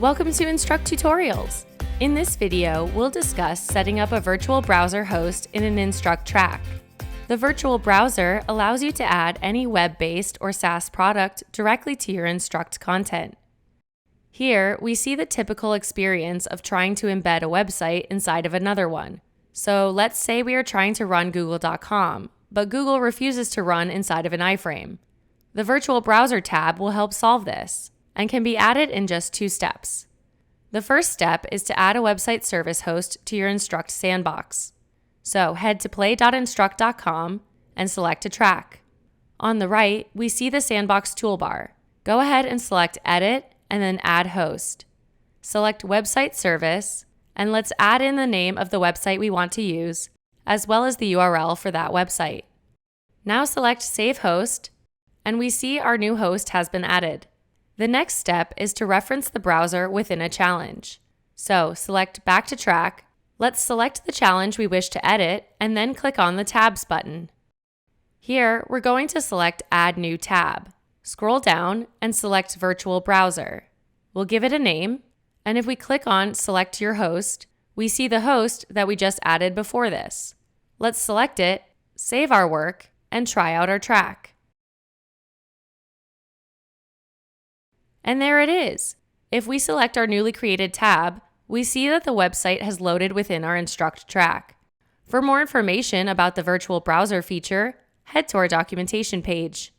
Welcome to Instruqt Tutorials. In this video, we'll discuss setting up a virtual browser host in an Instruqt track. The virtual browser allows you to add any web-based or SaaS product directly to your Instruqt content. Here, we see the typical experience of trying to embed a website inside of another one. So let's say we are trying to run google.com, but Google refuses to run inside of an iframe. The virtual browser tab will help solve this and can be added in just 2 steps. The first step is to add a website service host to your Instruqt sandbox. So head to play.instruqt.com and select a track. On the right, we see the sandbox toolbar. Go ahead and select Edit and then Add Host. Select Website Service, and let's add in the name of the website we want to use, as well as the URL for that website. Now select Save Host, and we see our new host has been added. The next step is to reference the browser within a challenge. So select Back to Track. Let's select the challenge we wish to edit and then click on the Tabs button. Here, we're going to select Add New Tab. Scroll down and select Virtual Browser. We'll give it a name, and if we click on Select Your Host, we see the host that we just added before this. Let's select it, save our work, and try out our track. And there it is. If we select our newly created tab, we see that the website has loaded within our Instruqt track. For more information about the virtual browser feature, head to our documentation page.